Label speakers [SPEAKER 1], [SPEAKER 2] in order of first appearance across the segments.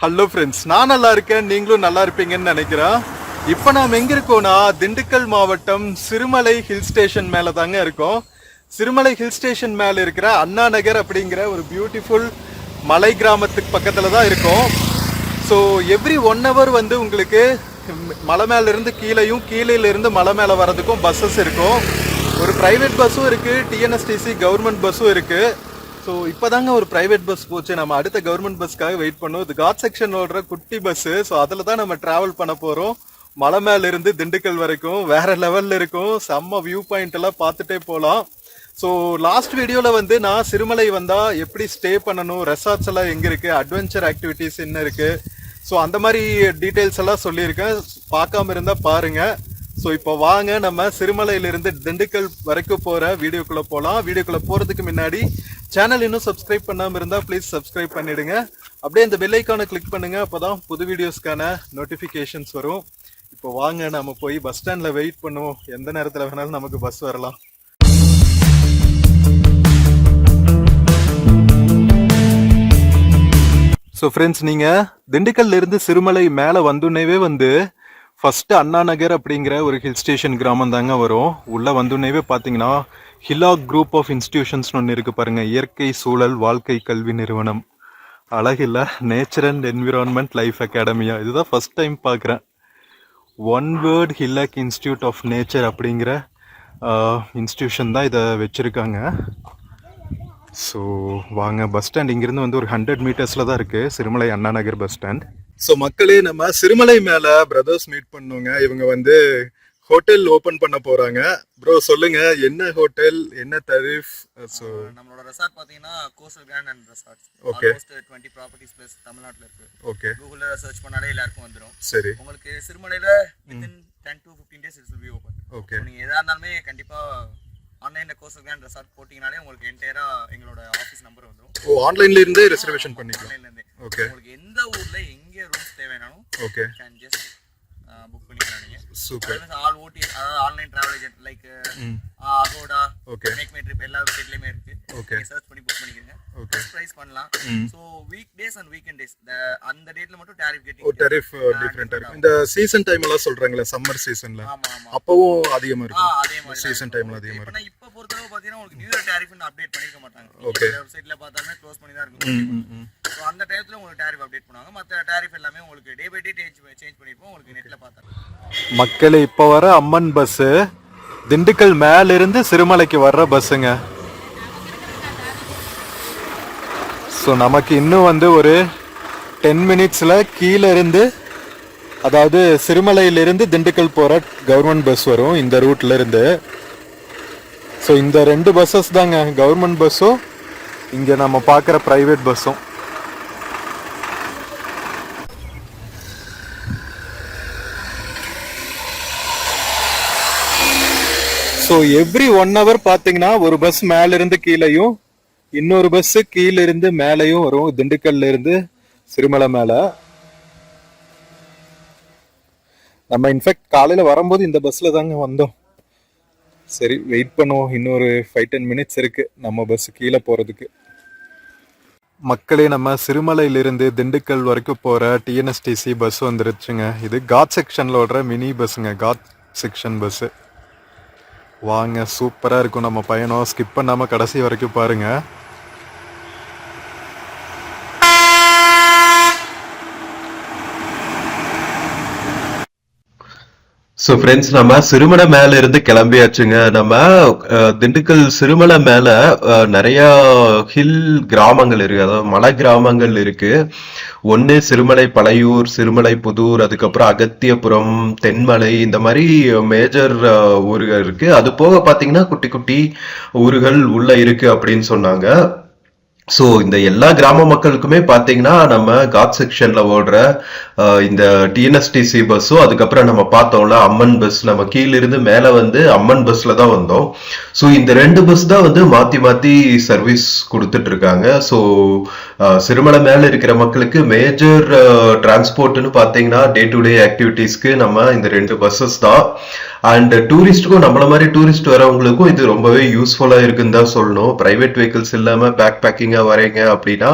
[SPEAKER 1] Hello friends, நான் நல்லா இருக்கேன், நீங்களும் நல்லா இருப்பீங்கன்னு நினைக்கிறேன். இப்போ நாம் எங்கே இருக்கோம்னா திண்டுக்கல் மாவட்டம் சிறுமலை ஹில் ஸ்டேஷன் மேலே தாங்க இருக்கோம். சிறுமலை ஹில் ஸ்டேஷன் மேலே இருக்கிற அண்ணா நகர் அப்படிங்கிற ஒரு பியூட்டிஃபுல் மலை கிராமத்துக்கு பக்கத்தில் தான் இருக்கோம். ஸோ எவ்ரி 1 hour வந்து உங்களுக்கு மலை மேலேருந்து கீழேயும் கீழேருந்து மலை மேலே வர்றதுக்கும் பஸ்ஸஸ் இருக்கும். ஒரு ப்ரைவேட் பஸ்ஸும் இருக்குது, டிஎன்எஸ்டிசி கவர்மெண்ட் பஸ்ஸும் இருக்குது. ஸோ இப்போதாங்க ஒரு ப்ரைவேட் பஸ் போச்சு. நம்ம அடுத்த கவர்மெண்ட் பஸ்க்காக வெயிட் பண்ணோம். இது காட் செக்ஷன் ஓடுற குட்டி பஸ்ஸு. ஸோ அதில் தான் நம்ம ட்ராவல் பண்ண போகிறோம். மலை மேலேருந்து திண்டுக்கல் வரைக்கும் வேற லெவலில் இருக்கும். செம்ம வியூ பாயிண்ட் எல்லாம் பார்த்துட்டே போகலாம். ஸோ லாஸ்ட் வீடியோவில் வந்து நான் சிறுமலை வந்தால் எப்படி ஸ்டே பண்ணணும், ரெசார்ட்ஸ் எல்லாம் எங்கே இருக்குது, அட்வென்ச்சர் ஆக்டிவிட்டீஸ் என்ன இருக்குது, ஸோ அந்த மாதிரி டீட்டெயில்ஸ் எல்லாம் சொல்லியிருக்கேன். பார்க்காம இருந்தால் பாருங்கள். ஸோ இப்போ வாங்க நம்ம சிறுமலையிலிருந்து திண்டுக்கல் வரைக்கும் போகிற வீடியோக்குள்ளே போகலாம். வீடியோக்குள்ளே போகிறதுக்கு முன்னாடி சேனல் இன்னும் சப்ஸ்கிரைப் பண்ணாமல் இருந்தால் ப்ளீஸ் சப்ஸ்கிரைப் பண்ணிவிடுங்க. அப்படியே இந்த பெல் ஐக்கானை கிளிக் பண்ணுங்கள், அப்போ தான் புது வீடியோஸ்க்கான நோட்டிஃபிகேஷன்ஸ் வரும். இப்போ வாங்க நம்ம போய் பஸ் ஸ்டாண்டில் வெயிட் பண்ணுவோம். எந்த நேரத்தில் வேணாலும் நமக்கு பஸ் வரலாம். ஸோ ஃப்ரெண்ட்ஸ், நீங்கள் திண்டுக்கல்லிருந்து சிறுமலை மேலே வந்துனேவே வந்து ஃபஸ்ட்டு அண்ணா நகர் அப்படிங்கிற ஒரு ஹில் ஸ்டேஷன் கிராமம் தாங்க வரும். உள்ளே வந்துனேவே பார்த்தீங்கன்னா ஹிலாக் குரூப் ஆஃப் இன்ஸ்டிடியூஷன்ஸ்னு ஒன்று இருக்குது பாருங்கள். இயற்கை சூழல் வாழ்க்கை கல்வி நிறுவனம், அழகில்ல, nature and environment life academia. இதுதான் ஃபஸ்ட் டைம் பார்க்குறேன். One word Hillock Institute of Nature அப்படிங்கிற இன்ஸ்டிடியூஷன் தான் இதை வச்சுருக்காங்க. ஸோ வாங்க, பஸ் ஸ்டாண்ட் இங்கேருந்து வந்து ஒரு 100 மீட்டர்ஸில் தான் இருக்குது, Sirumalai Anna Nagar bus stand. So மக்களே, நம்ம சிறுமலை மேலே பிரதர்ஸ் மீட் பண்ணுங்க. இவங்க வந்து ஹோட்டல் ஓபன் பண்ண போறாங்க. ப்ரோ சொல்லுங்க, என்ன ஹோட்டல், என்ன தரீஃப்? ஸோ
[SPEAKER 2] நம்மளோட ரெசார்ட் பாத்தீங்கன்னா coastal grand and resorts.
[SPEAKER 1] Okay,
[SPEAKER 2] 20 properties places தமிழ்நாட்டுல இருக்கு.
[SPEAKER 1] ஓகே,
[SPEAKER 2] கூகுள்ல சர்ச் பண்ணாலே எல்லாருக்கும் வந்துரும்.
[SPEAKER 1] சரி,
[SPEAKER 2] உங்களுக்கு சிறுமலையில within 10 to 15 days it will be open.
[SPEAKER 1] Okay,
[SPEAKER 2] நீங்க எதா இருந்தாலுமே கண்டிப்பா ஆன்லைன்ல கோஸ்டல் கிராண்ட் ரெசார்ட் போட்டீங்கனாலே உங்களுக்கு என்டையரா எங்களோட ஆபீஸ் நம்பர் வந்துரும்.
[SPEAKER 1] ஓ, ஆன்லைன்ல இருந்தே ரிசர்வேஷன் பண்ணிக்கலாம்.
[SPEAKER 2] ஆன்லைன்ல இருந்தே.
[SPEAKER 1] ஓகே,
[SPEAKER 2] உங்களுக்கு எந்த ஊர்ல எங்க ரூம்ஸ் தேவைனாலும்
[SPEAKER 1] ஓகே,
[SPEAKER 2] கேன் ஜஸ்ட் புக் பண்ணிக்கலாம். நீங்க
[SPEAKER 1] சூப்பர்.
[SPEAKER 2] ஆல் ஓடி, அதாவது online travel agent like Agoda,
[SPEAKER 1] okay,
[SPEAKER 2] MakeMyTrip எல்லா வெப்சைட்லயுமே இருக்கு.
[SPEAKER 1] ஓகே,
[SPEAKER 2] சர்ச் பண்ணி புக் பண்ணிக்கங்க.
[SPEAKER 1] ஓகே,
[SPEAKER 2] பிரைஸ் பண்ணலாம். So week days and weekend days அந்த டேட்ல மட்டும் டாரிஃப்
[SPEAKER 1] ஓ
[SPEAKER 2] கெட்டிங்
[SPEAKER 1] டரிஃப் டிஃபரண்டா இருக்கு. இந்த சீசன் டைம் எல்லாம் சொல்றாங்களே, சம்மர் சீசன்ல
[SPEAKER 2] ஆமா ஆமா
[SPEAKER 1] அப்பவும் அதிகமா இருக்கும்.
[SPEAKER 2] அதே மாதிரி
[SPEAKER 1] சீசன் டைம்ல அதிகமா
[SPEAKER 2] இப்போ
[SPEAKER 1] இருக்கும்.
[SPEAKER 2] இப்ப பொறுத்தவரை பாத்தீங்கன்னா உங்களுக்கு நியூ இயர் டாரிஃப்னு அப்டேட் பண்ணிருக்க மாட்டாங்க.
[SPEAKER 1] ஓகே,
[SPEAKER 2] வெப்சைட்ல பார்த்தாலுமே க்ளோஸ் பண்ணி தான் இருக்கும். சோ அந்த டைம்ல உங்களுக்கு டாரிஃப் அப்டேட் பண்ணுவாங்க. மத்த டாரிஃப் எல்லாமே உங்களுக்கு டே பை டே சேஞ்ச் பண்ணிப்போம். உங்களுக்கு நெட்ல பார்த்தா
[SPEAKER 1] மக்களே, இப்போ வர அம்மன் பஸ் திண்டுக்கல் மேல இருந்து சிறுமலைக்கு வர்ற பஸ்ஸுங்க. ஸோ நமக்கு இன்னும் வந்து ஒரு 10 minutesல கீழே இருந்து, அதாவது சிறுமலையிலிருந்து திண்டுக்கல் போகிற கவர்மெண்ட் பஸ் வரும் இந்த ரூட்ல இருந்து. ஸோ இந்த 2 பஸ்ஸஸ் தாங்க, கவர்மெண்ட் பஸ்ஸும் இங்கே நம்ம பார்க்குற ப்ரைவேட் பஸ்ஸும். ஸோ எவ்ரி 1 hour பார்த்தீங்கன்னா ஒரு பஸ் மேலிருந்து கீழேயும் இன்னொரு பஸ் கீழே இருந்து மேலையும் வரும், திண்டுக்கல்ல இருந்து சிறுமலை மேல. நம்ம இன்ஃபேக்ட் காலையில வரும்போது இந்த பஸ்ல தாங்க வந்தோம். சரி, வெயிட் பண்ணுவோம். இன்னொரு 5-10 minutes இருக்கு நம்ம பஸ் கீழே போறதுக்கு. மக்களே, நம்ம சிறுமலையிலிருந்து திண்டுக்கல் வரைக்கும் போற டிஎன்எஸ்டிசி பஸ் வந்துருச்சுங்க. இது காட் செக்ஷன்ல ஓடுற மினி பஸ்ஸுங்க, காட் செக்ஷன் பஸ். வாங்க, சூப்பரா இருக்கும் நம்ம பயணம். ஸ்கிப் பண்ணாம கடைசி வரைக்கும் பாருங்க.
[SPEAKER 3] ஸோ ஃப்ரெண்ட்ஸ், நம்ம சிறுமலை மேல இருந்து கிளம்பியாச்சுங்க. நம்ம திண்டுக்கல் சிறுமலை மேல நிறைய ஹில் கிராமங்கள் இருக்கு, அதாவது மலை கிராமங்கள் இருக்கு. ஒன்று சிறுமலை பழையூர், சிறுமலை புதூர், அதுக்கப்புறம் அகத்தியபுரம், தென்மலை, இந்த மாதிரி மேஜர் ஊர்கள் இருக்கு. அது போக பார்த்தீங்கன்னா குட்டி குட்டி ஊர்கள் உள்ள இருக்கு அப்படின்னு சொன்னாங்க. ஸோ இந்த எல்லா கிராம மக்களுக்குமே பார்த்தீங்கன்னா நம்ம காட் செக்ஷன்ல ஓடுற இந்த டிஎன்எஸ்டிசி பஸ்ஸும் அதுக்கப்புறம் நம்ம பார்த்தோம்ல அம்மன் பஸ், நம்ம கீழ இருந்து மேல வந்து அம்மன் பஸ்ல தான் வந்தோம். ஸோ இந்த 2 பஸ் தான் வந்து மாத்தி மாத்தி சர்வீஸ் கொடுத்துட்டு இருக்காங்க. ஸோ சிறுமலை மேல இருக்கிற மக்களுக்கு மேஜர் டிரான்ஸ்போர்ட்னு பார்த்தீங்கன்னா டே டு டே ஆக்டிவிட்டீஸ்க்கு நம்ம இந்த 2 பஸ்ஸஸ் தான். அண்ட் டூரிஸ்டுக்கும் நம்மள மாதிரி டூரிஸ்ட் வரவங்களுக்கும் இது ரொம்பவே யூஸ்ஃபுல்லா இருக்குன்னு தான் சொல்லணும். பிரைவேட் வெஹிக்கிள்ஸ் இல்லாம பேக் பேக்கிங்கா வரீங்க அப்படின்னா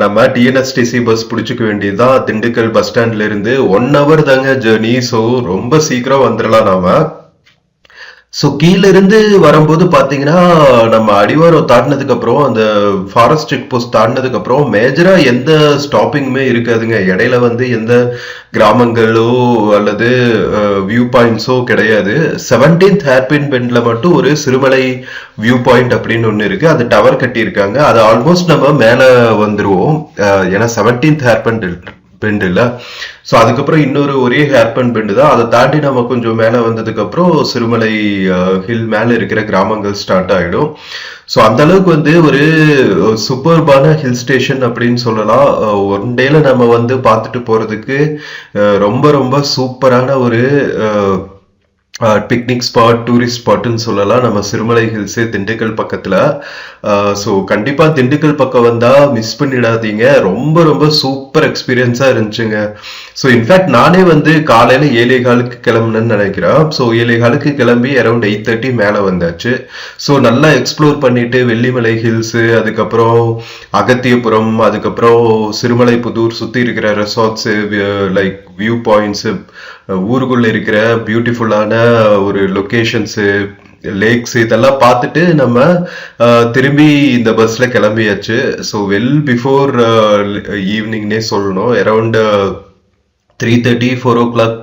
[SPEAKER 3] நம்ம டிஎன்எஸ்டிசி பஸ் பிடிச்சிக்க வேண்டியதுதான். திண்டுக்கல் பஸ் ஸ்டாண்ட்ல இருந்து 1 hour தாங்க ஜேர்னி. ஸோ ரொம்ப சீக்கிரம் வந்துடலாம் நாம. ஸோ கீழ இருந்து வரும்போது பாத்தீங்கன்னா நம்ம அடிவாரம் தாண்டினதுக்கு அப்புறம் அந்த ஃபாரஸ்ட் செக் போஸ்ட் தாண்டினதுக்கு அப்புறம் மேஜரா எந்த ஸ்டாப்பிங்குமே இருக்காதுங்க. இடையில வந்து எந்த கிராமங்களோ அல்லது வியூ பாயிண்ட்ஸோ கிடையாது. 17th ஹேர்பின் பெண்ட்ல மட்டும் ஒரு சிறுமலை வியூ பாயிண்ட் அப்படின்னு ஒண்ணு இருக்கு. அது டவர் கட்டியிருக்காங்க. அது ஆல்மோஸ்ட் நம்ம மேல வந்துருவோம். ஏன்னா 17th ஹேர்பின் பெண்ட் இல்ல. ஸோ அதுக்கப்புறம் இன்னொரு ஒரே ஹேர்பன் பெண்டு தான். அதை தாண்டி நம்ம கொஞ்சம் மேலே வந்ததுக்கு அப்புறம் சிறுமலை ஹில் மேலே இருக்கிற கிராமங்கள் ஸ்டார்ட் ஆகிடும். ஸோ அந்த அளவுக்கு வந்து ஒரு சூப்பர்பான ஹில் ஸ்டேஷன் அப்படின்னு சொல்லலாம். 1 டேல நம்ம வந்து பார்த்துட்டு போறதுக்கு ரொம்ப ரொம்ப சூப்பரான ஒரு பிக்னிக் ஸ்பாட், டூரிஸ்ட் ஸ்பாட்னு சொல்லலாம் நம்ம சிறுமலை ஹில்ஸே திண்டுக்கல் பக்கத்துல. ஸோ கண்டிப்பா திண்டுக்கல் பக்கம் வந்தா மிஸ் பண்ணிடாதீங்க. ரொம்ப ரொம்ப சூப்பர் எக்ஸ்பீரியன்ஸா இருந்துச்சுங்க. ஸோ இன்ஃபேக்ட் நானே வந்து காலையில 7:15 கிளம்புனேன்னு நினைக்கிறேன். ஸோ 7:15 கிளம்பி அரௌண்ட் 8:30 மேல வந்தாச்சு. ஸோ நல்லா எக்ஸ்ப்ளோர் பண்ணிட்டு வெள்ளிமலை ஹில்ஸ், அதுக்கப்புறம் அகத்தியபுரம், அதுக்கப்புறம் சிறுமலை புதூர் சுத்தி இருக்கிற ரெசார்ட்ஸ், லைக் வியூ பாயிண்ட்ஸ், ஊருக்குள்ள இருக்கிற பியூட்டிஃபுல்லான ஒரு லொகேஷன்ஸ், லேக்ஸ், இதெல்லாம் பார்த்துட்டு நம்ம திரும்பி இந்த பஸ்ல கிளம்பியாச்சு. ஸோ வெல் பிஃபோர் ஈவினிங்னே சொல்லணும். அரௌண்ட் 3:30 4 o'clock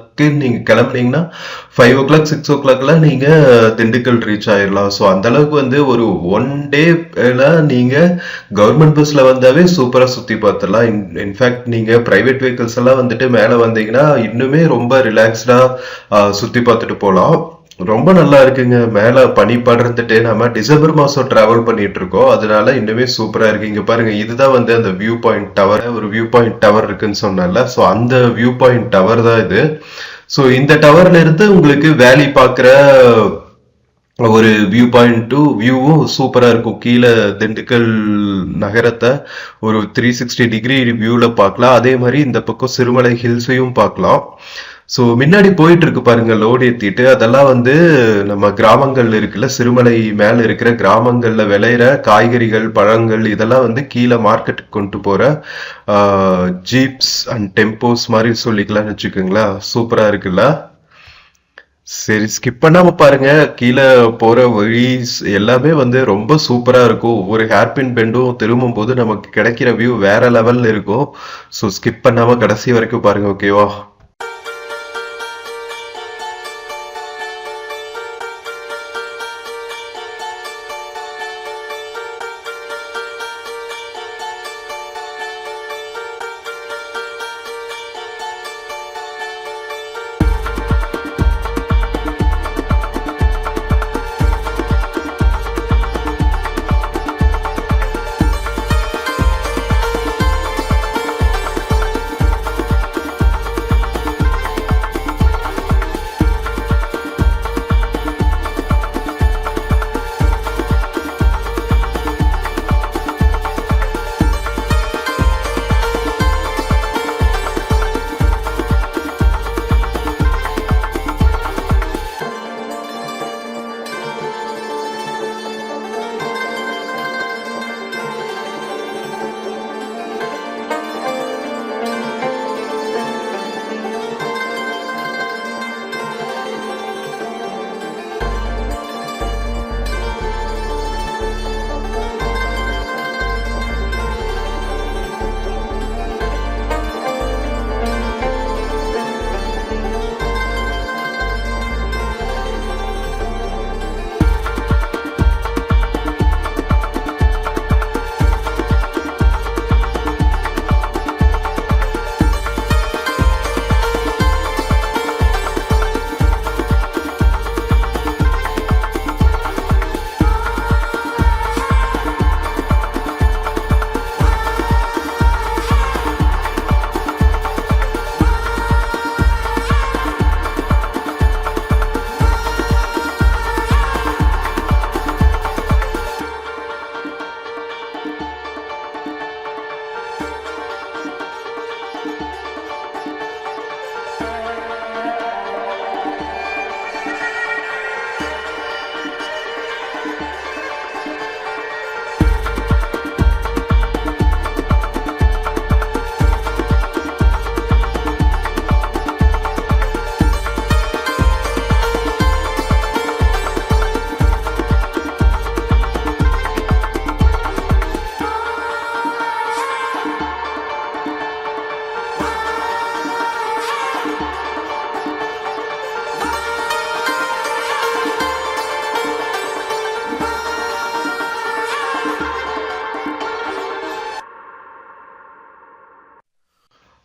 [SPEAKER 3] நீங்க கிளம்புனீங்கன்னா 5 o'clock 6 o'clockல நீங்க திண்டுக்கல் ரீச் ஆயிடலாம். ஸோ அந்த அளவுக்கு வந்து ஒரு 1 டேல நீங்க கவர்மெண்ட் பஸ்ல வந்தாவே சூப்பரா சுத்தி பார்த்துடலாம். இன்ஃபேக்ட் நீங்க பிரைவேட் வெஹிக்கிள்ஸ் எல்லாம் வந்துட்டு மேல வந்தீங்கன்னா இன்னுமே ரொம்ப ரிலாக்ஸ்டா சுத்தி பார்த்துட்டு போகலாம். ரொம்ப நல்லா இருக்குங்க. மேல பனி படர்ந்துட்டு நம்ம டிசம்பர் மாசம் டிராவல் பண்ணிட்டு இருக்கோம். அதனால இன்னுமே சூப்பரா இருக்கு. இங்க பாருங்க, இதுதான் வந்து அந்த வியூ பாயிண்ட் டவர். ஒரு வியூ பாயிண்ட் டவர் இருக்குன்னு சொன்னால, ஸோ அந்த வியூ பாயிண்ட் டவர் தான் இது. ஸோ இந்த டவர்ல இருந்து உங்களுக்கு வேலி பாக்குற ஒரு வியூ பாயிண்ட் வியூவும் சூப்பரா இருக்கும். கீழே திண்டுக்கல் நகரத்தை ஒரு 360 டிகிரி வியூல பார்க்கலாம். அதே மாதிரி இந்த பக்கம் சிறுமலை ஹில்ஸையும் பார்க்கலாம். ஸோ முன்னாடி போயிட்டு இருக்கு பாருங்க லோடு ஏத்திட்டு. அதெல்லாம் வந்து நம்ம கிராமங்கள்ல இருக்குல்ல, சிறுமலை மேல இருக்கிற கிராமங்கள்ல விளையிற காய்கறிகள், பழங்கள், இதெல்லாம் வந்து கீழே மார்க்கெட்டுக்கு கொண்டு போற ஜீப்ஸ் அண்ட் டெம்போஸ் மாதிரி சொல்லிக்கலாம்னு வச்சுக்கோங்களேன். சூப்பரா இருக்குல்ல. சரி, ஸ்கிப் பண்ணாம பாருங்க. கீழே போற வழி எல்லாமே வந்து ரொம்ப சூப்பரா இருக்கும். ஒவ்வொரு ஹேர்பின் பெண்டும் திரும்பும் போது நமக்கு கிடைக்கிற வியூ வேற லெவல்ல இருக்கும். ஸோ ஸ்கிப் பண்ணாம கடைசி வரைக்கும் பாருங்க, ஓகேவா?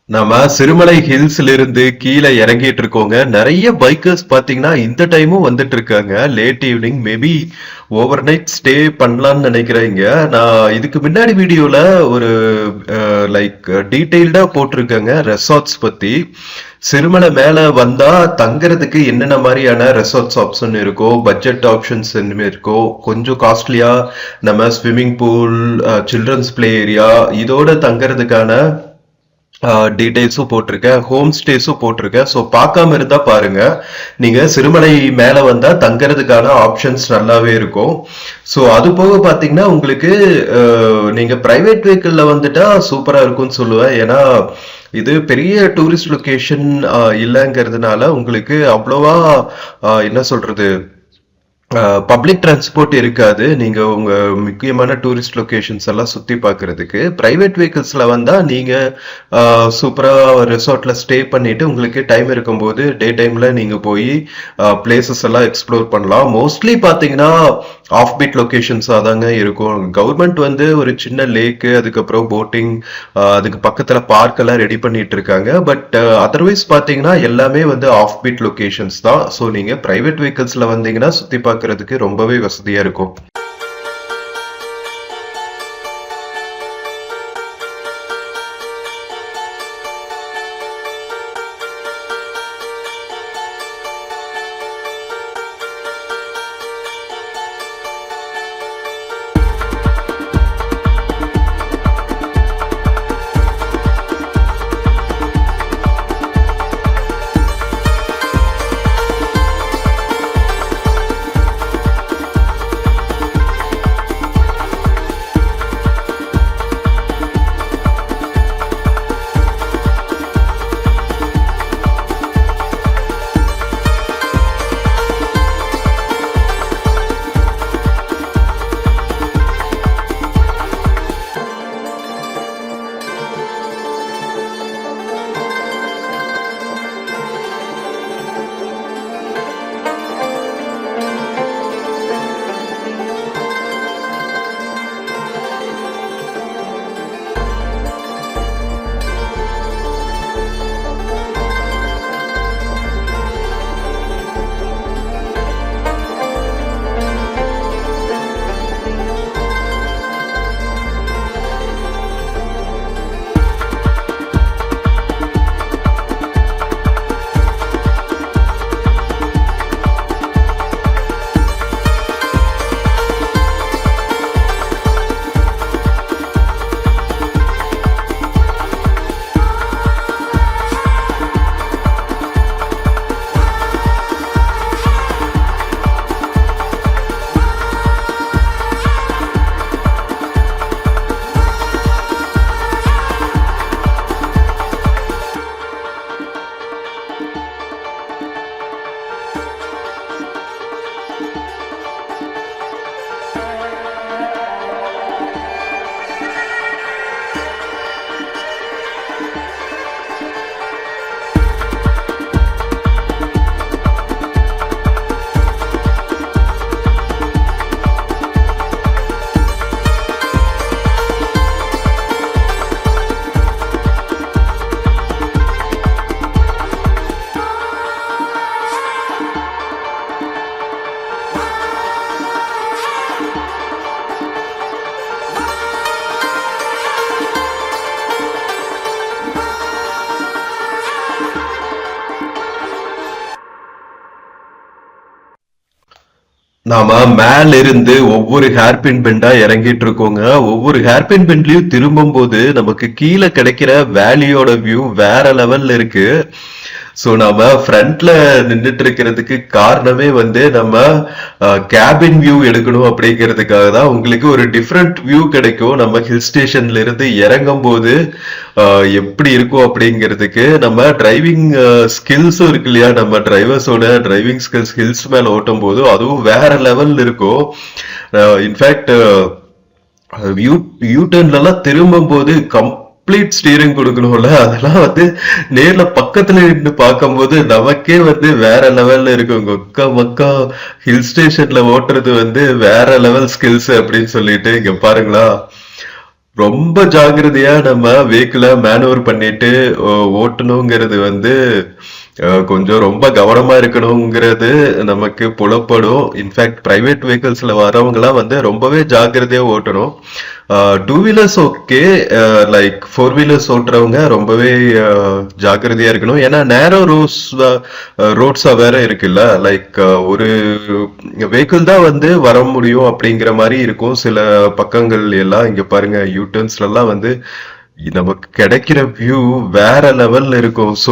[SPEAKER 3] நம்ம சிறுமலை ஹில்ஸ்ல இருந்து கீழே இறங்கிட்டு இருக்கோங்க. நிறைய பைக்கர்ஸ் பாத்தீங்கன்னா இந்த டைமும் வந்துட்டு இருக்காங்க. Late evening maybe over night stay பண்ணலாம்னு நினைக்கிறேங்க. நான் இதுக்கு முன்னாடி வீடியோல ஒரு லைக் டீட்டெயில்டா போட்டிருக்கேங்க ரெசார்ட்ஸ் பத்தி. சிறுமலை மேல வந்தா தங்குறதுக்கு என்னென்ன மாதிரியான ரெசார்ட்ஸ் ஆப்ஷன் இருக்கோ, பட்ஜெட் ஆப்ஷன்ஸ் என்ன இருக்கோ, கொஞ்சம் காஸ்ட்லியா நம்ம swimming pool, children's play area, இதோட தங்குறதுக்கான டீடைல்ஸும் போட்டிருக்கேன், ஹோம் ஸ்டேஸும் போட்டிருக்கேன். ஸோ பார்க்காம இருந்தா பாருங்க. நீங்க சிறுமலை மேல வந்தா தங்கறதுக்கான ஆப்ஷன்ஸ் நல்லாவே இருக்கும். ஸோ அது போக பாத்தீங்கன்னா உங்களுக்கு நீங்க பிரைவேட் வெஹிக்கிள்ல வந்துட்டா சூப்பரா இருக்கும்னு சொல்லுவேன். ஏன்னா இது பெரிய டூரிஸ்ட் லொகேஷன் இல்லைங்கிறதுனால உங்களுக்கு அவ்வளவா என்ன சொல்றது, பப்ளிக் டிரான்ஸ்போர்ட் இருக்காது. நீங்க உங்க முக்கியமான டூரிஸ்ட் லொகேஷன்ஸ் எல்லாம் சுத்தி பார்க்கிறதுக்கு பிரைவேட் வெஹிக்கிள்ஸ்ல வந்தா நீங்க சூப்பரா ரெசார்ட்ல ஸ்டே பண்ணிட்டு உங்களுக்கு டைம் இருக்கும்போது டே டைம்ல நீங்க போய் பிளேசஸ் எல்லாம் எக்ஸ்ப்ளோர் பண்ணலாம். மோஸ்ட்லி பாத்தீங்கன்னா ஆஃப் பீட் லொகேஷன்ஸா தாங்க இருக்கும். கவர்மெண்ட் வந்து ஒரு சின்ன லேக்கு, அதுக்கப்புறம் போட்டிங், அதுக்கு பக்கத்துல பார்க் எல்லாம் ரெடி பண்ணிட்டு இருக்காங்க. பட் அதர்வைஸ் பாத்தீங்கன்னா எல்லாமே வந்து ஆஃப் பீட் லொகேஷன்ஸ் தான். ஸோ நீங்க பிரைவேட் வெஹிக்கிள்ஸ்ல வந்தீங்கன்னா சுத்தி பார்க்கிறதுக்கு ரொம்பவே வசதியா இருக்கும். நாம மேல இருந்து ஒவ்வொரு ஹேர்பின் பெண்டா இறங்கிட்டு இருக்கோங்க. ஒவ்வொரு ஹேர்பின் பெண்ட்லயும் திரும்பும் போது நமக்கு கீழே கிடைக்கிற வேலியோட வியூ வேற லெவல்ல இருக்கு. சோ நாம ஃப்ரண்ட்ல நின்றுட்டு இருக்கிறதுக்கு காரணமே வந்து நம்ம கேபின் வியூ எடுக்கணும் அப்படிங்கிறதுக்காக தான். உங்களுக்கு ஒரு டிஃப்ரெண்ட் வியூ கிடைக்கும் நம்ம ஹில் ஸ்டேஷன்ல இருந்து இறங்கும் போது எப்படி இருக்கும் அப்படிங்கிறதுக்கு. நம்ம டிரைவிங் ஸ்கில்ஸும் இருக்கு இல்லையா, நம்ம டிரைவர்ஸோட டிரைவிங் ஸ்கில்ஸ் ஹில்ஸ் மேல ஓட்டும் போது அதுவும் வேற லெவல்ல இருக்கும். இன்ஃபேக்ட் யூ டர்ன்ல எல்லாம் திரும்பும் போது கம்ப்ளீட் ஸ்டீரிங் கொடுக்கணும்ல, அதெல்லாம் வந்து நேர்ல பக்கத்துல நின்று பார்க்கும்போது நமக்கே வந்து வேற லெவல்ல இருக்கும். கொக்கா மக்கா ஹில் ஸ்டேஷன்ல ஓட்டுறது வந்து வேற லெவல் ஸ்கில்ஸ் அப்படின்னு சொல்லிட்டு இங்க பாருங்களா. ரொம்ப ஜாக்கிரதையா நம்ம வெஹிக்கிள மேனுவர் பண்ணிட்டு ஓட்டணுங்கிறது வந்து கொஞ்சம் ரொம்ப கவனமா இருக்கணுங்கிறது நமக்கு புலப்படும். இன்ஃபேக்ட் பிரைவேட் வெஹிக்கிள்ஸ்ல வரவங்கலாம் வந்து ரொம்பவே ஜாக்கிரதையா ஓட்டணும். Two wheelers okay, like four wheelers ஓட்டுறவங்க ரொம்பவே ஜாக்கிரதையா இருக்கணும். ஏன்னா நேரோ ரோட்ஸா வேற இருக்குல்ல, லைக் ஒரு வெஹிக்கிள் தான் வந்து வர முடியும் அப்படிங்கிற மாதிரி இருக்கும் சில பக்கங்கள் எல்லாம். இங்க பாருங்க, யூட்டர்ன்ஸ்ல எல்லாம் வந்து நமக்கு கிடைக்கிற வியூ வேற லெவல்ல இருக்கும். ஸோ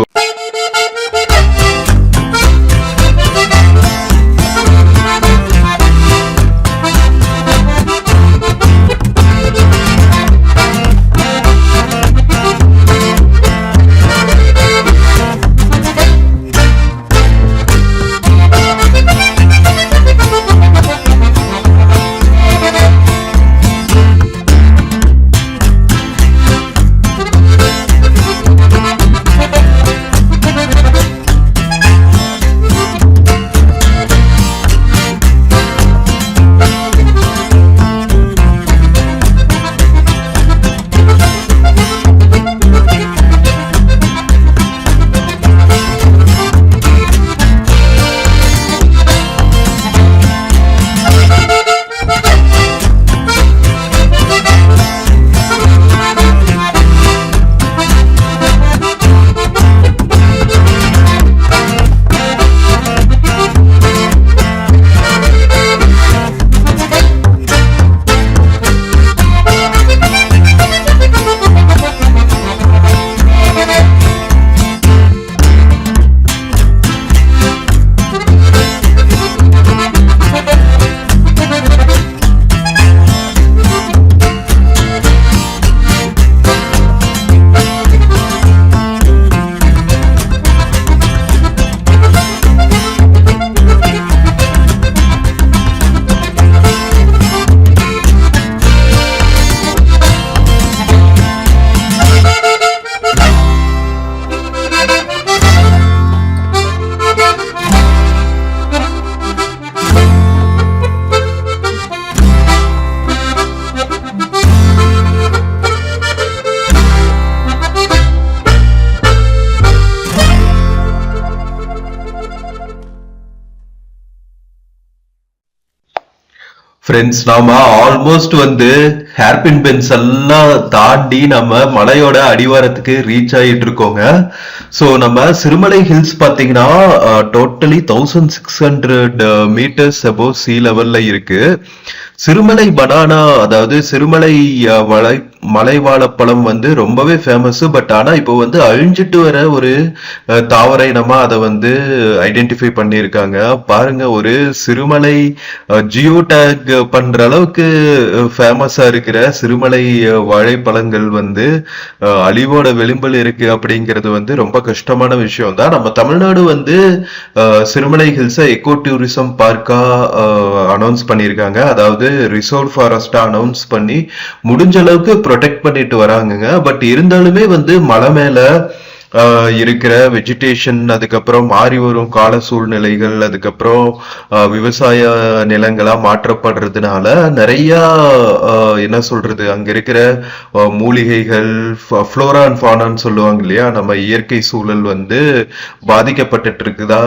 [SPEAKER 3] ஃப்ரெண்ட்ஸ், நாம ஆல்மோஸ்ட் வந்து ஹேர்பின் பென்ஸ் எல்லாம் தாண்டி நம்ம மலையோட அடிவாரத்துக்கு ரீச் ஆகிட்டு இருக்கோங்க. ஸோ நம்ம சிறுமலை ஹில்ஸ் பார்த்தீங்கன்னா டோட்டலி 1600 மீட்டர்ஸ் அபோவ் சீ லெவல்ல இருக்கு. சிறுமலை பனானா, அதாவது சிறுமலை மலை வாழைப்பழம் வந்து ரொம்பவே ஃபேமஸ். பட் ஆனா இப்போ வந்து அழிஞ்சிட்டு வர ஒரு தாவர இனமா அதை வந்து ஐடென்டிஃபை பண்ணியிருக்காங்க. பாருங்க, ஒரு சிறுமலை ஜியோ டேக் பண்ற அளவுக்கு ஃபேமஸா இருக்கிற சிறுமலை வாழைப்பழங்கள் வந்து அழிவோட விளிம்பில் இருக்கு அப்படிங்கிறது வந்து ரொம்ப கஷ்டமான விஷயம் தான். நம்ம தமிழ்நாடு வந்து சிறுமலை ஹில்ஸை எக்கோ டூரிசம் பார்க்கா அனௌன்ஸ் பண்ணியிருக்காங்க. அதாவது ரிசர்வ் ஃபாரஸ்டா அனௌன்ஸ் பண்ணி முடிஞ்ச அளவுக்கு ப்ரொடெக்ட் பண்ணிட்டு வராங்கங்க. பட் இருந்தாலுமே வந்து மலை மேல இருக்கிற வெஜிடேஷன், அதுக்கப்புறம் மாறி வரும் கால சூழ்நிலைகள், அதுக்கப்புறம் விவசாய நிலங்களா மாற்றப்படுறதுனால நிறைய என்ன சொல்றது, அங்க இருக்கிற மூலிகைகள், ஃப்ளோரா அண்ட் ஃபானான்னு சொல்லுவாங்க இல்லையா, நம்ம இயற்கை சூழல் வந்து பாதிக்கப்பட்டு இருக்குதா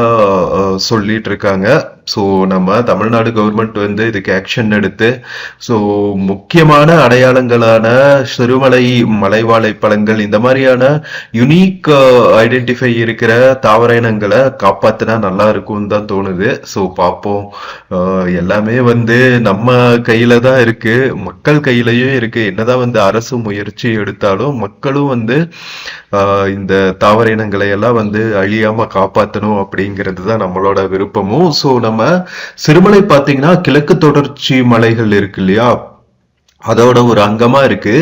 [SPEAKER 3] சொல்லிட்டு இருக்காங்க. ஸோ நம்ம தமிழ்நாடு கவர்மெண்ட் வந்து இதுக்கு ஆக்ஷன் எடுத்து, ஸோ முக்கியமான அடையாளங்களான சிறுமலை மலைவாழைப்பழங்கள், இந்த மாதிரியான யுனிக் ஐடென்டிஃபை இருக்கிற தாவர இனங்களை காப்பாத்தினா நல்லா இருக்கும்னு தான் தோணுது. ஸோ பார்ப்போம். எல்லாமே வந்து நம்ம கையில தான் இருக்கு, மக்கள் கையிலயும் இருக்கு. என்னதான் வந்து அரசு முயற்சி எடுத்தாலும் மக்களும் வந்து இந்த தாவர இனங்களை எல்லாம் வந்து அழியாம காப்பாற்றணும் அப்படிங்கிறது தான் நம்மளோட விருப்பமும். ஸோ நம்ம சிறுமலை பாத்தீங்கன்னா கிழக்கு தொடர்ச்சி மலைகள் இருக்கு இல்லையா, அதோட ஒரு அங்கமா இருக்கு.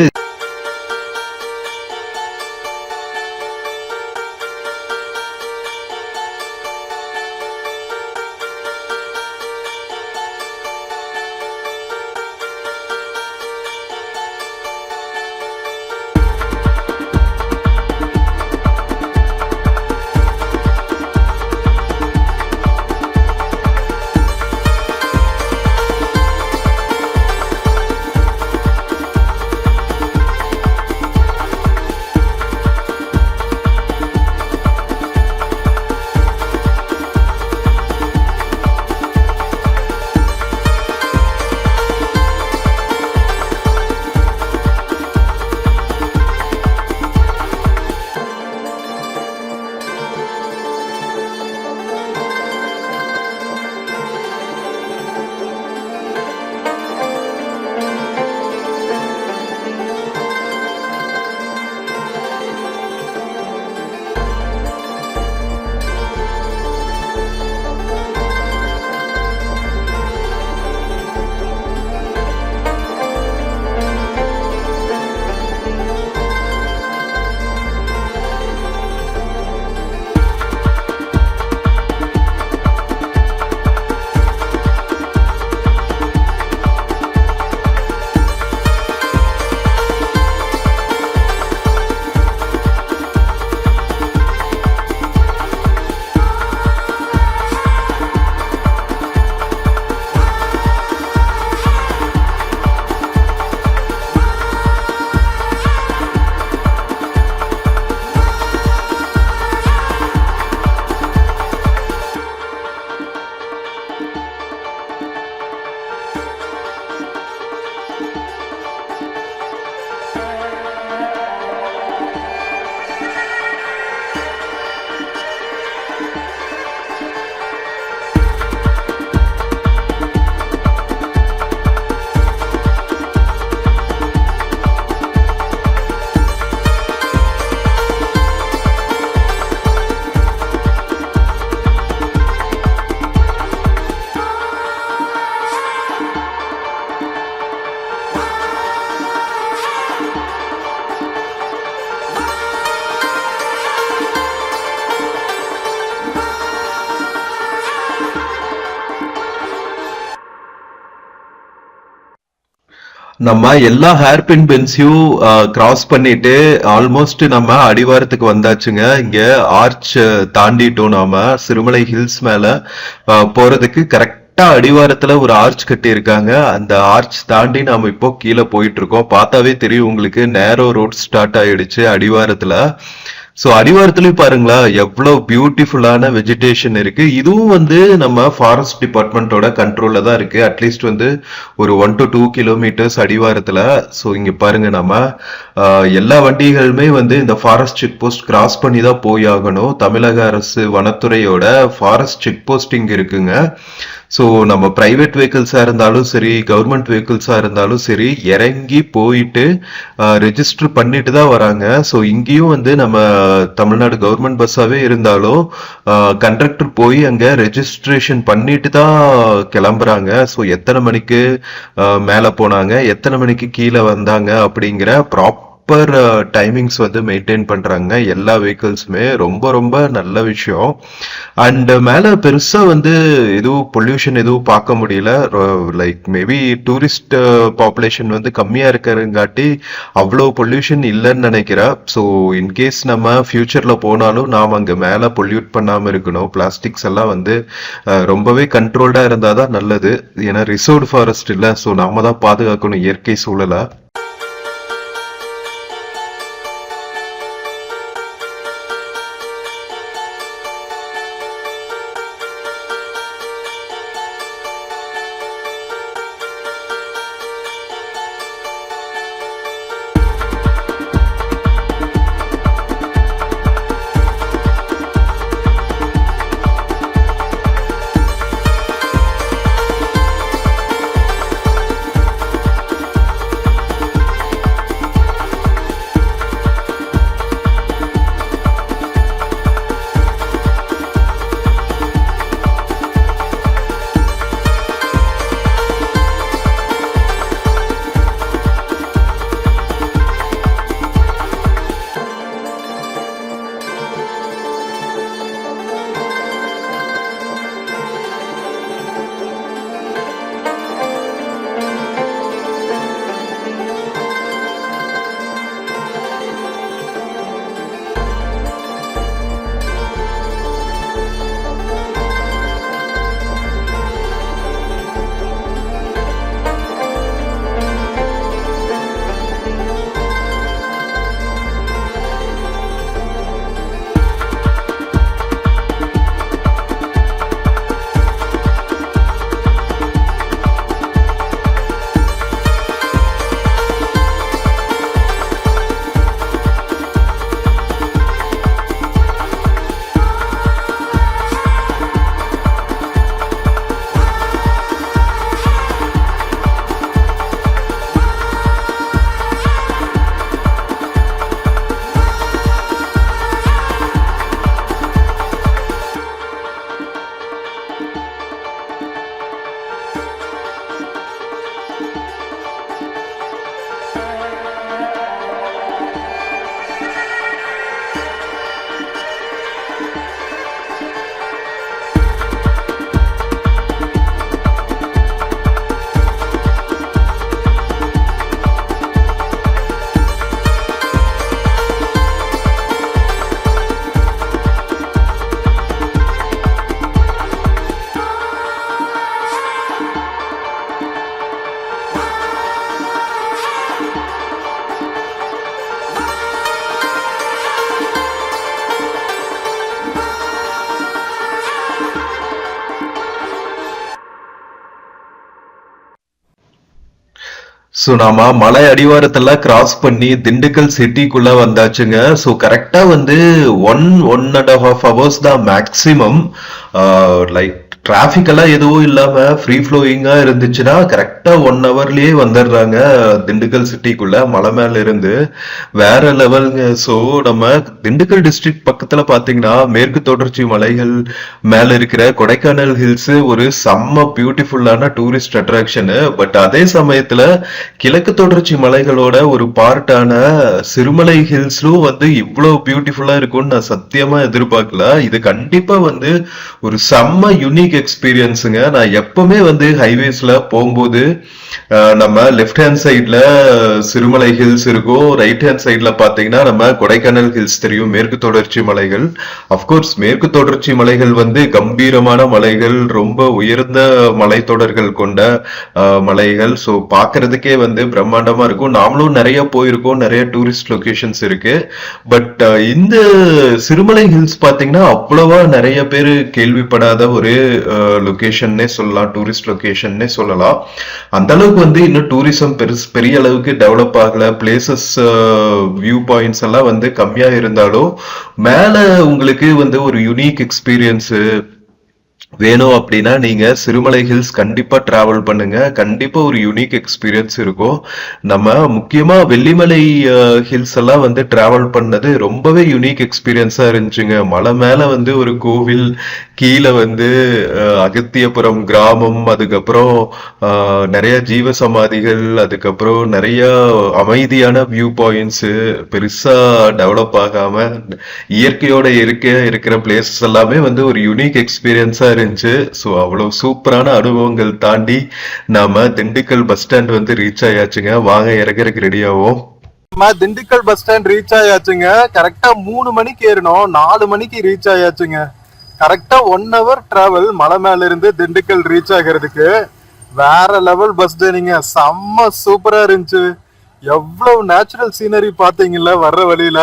[SPEAKER 3] நம்ம எல்லா ஹேர்பின் பென்ஸையும் கிராஸ் பண்ணிட்டு ஆல்மோஸ்ட் நம்ம அடிவாரத்துக்கு வந்தாச்சுங்க. இங்க ஆர்ச் தாண்டிட்டோம். நாம சிறுமலை ஹில்ஸ் மேல போறதுக்கு கரெக்டா அடிவாரத்துல ஒரு ஆர்ச் கட்டி இருக்காங்க. அந்த ஆர்ச் தாண்டி நாம இப்போ கீழே போயிட்டு இருக்கோம். பார்த்தாவே தெரியும் உங்களுக்கு, நேரோ ரோட் ஸ்டார்ட் ஆயிடுச்சு அடிவாரத்துல. சோ அடிவாரத்துலயும் பாருங்களா எவ்வளவு பியூட்டிஃபுல்லான வெஜிடேஷன் இருக்கு. இதுவும் வந்து நம்ம ஃபாரஸ்ட் டிபார்ட்மெண்டோட கண்ட்ரோல்ல தான் இருக்கு. அட்லீஸ்ட் வந்து ஒரு 1 to 2 கிலோமீட்டர்ஸ் அடிவாரத்துல. சோ இங்க பாருங்க, நம்ம எல்லா வண்டிகளுமே வந்து இந்த ஃபாரஸ்ட் செக் போஸ்ட் கிராஸ் பண்ணி தான் போய் ஆகணும். தமிழக அரசு வனத்துறையோட ஃபாரஸ்ட் செக் போஸ்ட் இங்க இருக்குங்க. ஸோ நம்ம பிரைவேட் வெஹிக்கிள்ஸா இருந்தாலும் சரி, கவர்மெண்ட் வெஹிக்கிள்ஸா இருந்தாலும் சரி, இறங்கி போயிட்டு ரெஜிஸ்டர் பண்ணிட்டு தான் வராங்க. ஸோ இங்கேயும் வந்து நம்ம தமிழ்நாடு கவர்மெண்ட் பஸ்ஸாவே இருந்தாலும் கண்டக்டர் போய் அங்க ரெஜிஸ்ட்ரேஷன் பண்ணிட்டு தான் கிளம்புறாங்க. ஸோ எத்தனை மணிக்கு மேல போனாங்க, எத்தனை மணிக்கு கீழே வந்தாங்க அப்படிங்கிற ப்ராப்பர் டைமிங்ஸ் வந்து மெயின்டைன் பண்றாங்க எல்லா வெஹிக்கிள்ஸுமே. ரொம்ப ரொம்ப நல்ல விஷயம். அண்ட் மேல பெருசா வந்து எதுவும் பொல்யூஷன் எதுவும் பார்க்க முடியல. லைக் மேபி டூரிஸ்ட் பாப்புலேஷன் வந்து கம்மியா இருக்கிறங்காட்டி அவ்வளோ பொல்யூஷன் இல்லைன்னு நினைக்கிறேன். ஸோ இன்கேஸ் நம்ம ஃபியூச்சர்ல போனாலும் நாம் அங்க மேல பொல்யூட் பண்ணாம இருக்கணும். பிளாஸ்டிக்ஸ் எல்லாம் வந்து ரொம்பவே கண்ட்ரோல்டா இருந்தாதான் நல்லது. ஏன்னா ரிசர்வ்டு ஃபாரஸ்ட் இல்லை. ஸோ நாம தான் பாதுகாக்கணும் இயற்கை சூழலை. ஸோ நாம மலை அடிவாரத்தெல்லாம் கிராஸ் பண்ணி திண்டுக்கல் சிட்டிக்குள்ள வந்தாச்சுங்க. ஸோ கரெக்டா வந்து 1.5 hours தான் மேக்சிமம். லைக் டிராபிக் எல்லாம் எதுவும் இல்லாம ஃப்ரீ ஃப்ளோயிங்கா இருந்துச்சுன்னா கரெக்டா 1 hourலயே வந்துடுறாங்க திண்டுக்கல் சிட்டிக்குள்ள. மலை மேல இருந்து வேற லெவலுங்க. ஸோ நம்ம திண்டுக்கல் டிஸ்ட்ரிக்ட் பக்கத்துல பாத்தீங்கன்னா மேற்கு தொடர்ச்சி மலைகள் மேல இருக்கிற கொடைக்கானல் ஹில்ஸ் ஒரு செம்ம பியூட்டிஃபுல்லான டூரிஸ்ட் அட்ராக்ஷனு. பட் அதே சமயத்துல கிழக்கு தொடர்ச்சி மலைகளோட ஒரு பார்ட்டான சிறுமலை ஹில்ஸ்லும் வந்து இவ்வளவு பியூட்டிஃபுல்லா இருக்கும்னு நான் சத்தியமா எதிர்பார்க்கல. இது கண்டிப்பா வந்து ஒரு செம்ம யூனிக் யூனிக் எக்ஸ்பீரியன்ஸுங்க. நான் எப்பவுமே வந்து ஹைவேஸ்ல போகும்போது நம்ம லெஃப்ட் ஹேண்ட் சைட்ல சிறுமலை ஹில்ஸ் இருக்கும், ரைட் ஹேண்ட் சைட்ல பாத்தீங்கன்னா நம்ம கொடைக்கானல் ஹில்ஸ் தெரியும், மேற்கு தொடர்ச்சி மலைகள். அப்கோர்ஸ் மேற்கு தொடர்ச்சி மலைகள் வந்து கம்பீரமான மலைகள், ரொம்ப உயர்ந்த மலைத்தொடர்கள் கொண்ட மலைகள். ஸோ பார்க்கறதுக்கே வந்து பிரம்மாண்டமா இருக்கும். நாமளும் நிறைய போயிருக்கோம், நிறைய டூரிஸ்ட் லொகேஷன்ஸ் இருக்கு. பட் இந்த சிறுமலை ஹில்ஸ் பாத்தீங்கன்னா அவ்வளவா நிறைய பேர் கேள்விப்படாத ஒரு லொகேஷன்னே சொல்லலாம், டூரிஸ்ட் லொகேஷன்னே சொல்லலாம். அந்த அளவுக்கு வந்து இன்னும் டூரிசம் பெரிய அளவுக்கு டெவலப் ஆகல. பிளேசஸ் வியூ பாயிண்ட்ஸ் எல்லாம் வந்து கம்மியா இருந்தாலும் மேல உங்களுக்கு வந்து ஒரு யூனிக் எக்ஸ்பீரியன்ஸ் வேணும் அப்படின்னா நீங்க சிறுமலை ஹில்ஸ் கண்டிப்பா டிராவல் பண்ணுங்க. கண்டிப்பா ஒரு யூனிக் எக்ஸ்பீரியன்ஸ் இருக்கும். நம்ம முக்கியமா வெள்ளிமலை ஹில்ஸ் எல்லாம் வந்து டிராவல் பண்ணது ரொம்பவே யூனிக் எக்ஸ்பீரியன்ஸா இருந்துச்சுங்க. மலை மேல வந்து ஒரு கோவில், கீழே வந்து அகத்தியபுரம் கிராமம், அதுக்கப்புறம் நிறைய ஜீவ சமாதிகள், அதுக்கப்புறம் நிறைய அமைதியான வியூ பாயிண்ட்ஸ், பெருசா டெவலப் ஆகாம இயற்கையோட இருக்கிற பிளேசஸ் எல்லாமே வந்து ஒரு யூனிக் எக்ஸ்பீரியன்ஸா இருந்துச்சு. ஸோ அவ்வளவு சூப்பரான அனுபவங்கள் தாண்டி நாம திண்டுக்கல் பஸ் ஸ்டாண்ட் வந்து ரீச் ஆயாச்சுங்க. வாங்க இறங்குறதுக்கு ரெடி ஆகும்.
[SPEAKER 1] நம்ம திண்டுக்கல் பஸ் ஸ்டாண்ட் ரீச் ஆயாச்சுங்க. கரெக்டா 3 மணிக்கு ஏறணும், 4 மணிக்கு ரீச் ஆயாச்சுங்க. கரெக்டா 1 hour டிராவல் மலை மேல இருந்து திண்டுக்கல் ரீச் ஆகிறதுக்கு. வேற லெவல் பஸ் ஜர்னிங்க, செம்ம சூப்பரா இருந்துச்சு. எவ்வளவு நேச்சுரல் சீனரி பாத்தீங்கல்ல வர்ற வழியில,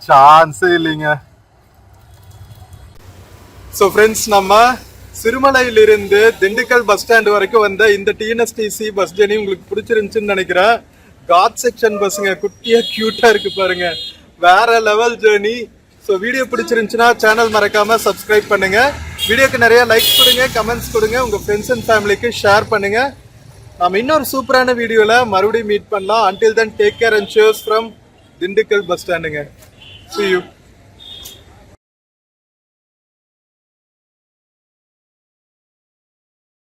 [SPEAKER 1] சான்ஸே இல்லைங்க. ஸோ ஃப்ரெண்ட்ஸ், நம்ம சிறுமலையிலிருந்து திண்டுக்கல் பஸ் ஸ்டாண்ட் வரைக்கும் வந்த இந்த டிஎன்எஸ்டிசி பஸ் ஜர்னி உங்களுக்கு பிடிச்சிருந்துச்சுன்னு நினைக்கிறேன். காட் செக்ஷன் பஸ்ஸுங்க, குட்டியா கியூட்டா இருக்கு பாருங்க, வேற லெவல் ஜர்னி. ஸோ வீடியோ பிடிச்சிருந்துச்சுன்னா சேனல் மறக்காம சப்ஸ்கிரைப் பண்ணுங்க. வீடியோக்கு நிறைய லைக் கொடுங்க, கமெண்ட்ஸ் கொடுங்க, உங்க ஃப்ரெண்ட்ஸ் அண்ட் ஃபேமிலிக்கு ஷேர் பண்ணுங்க. நம்ம இன்னொரு சூப்பரான வீடியோல மறுபடியும் மீட் பண்ணலாம். Until then take care and cheers from Dindigul bus ஸ்டாண்டுங்க. See you.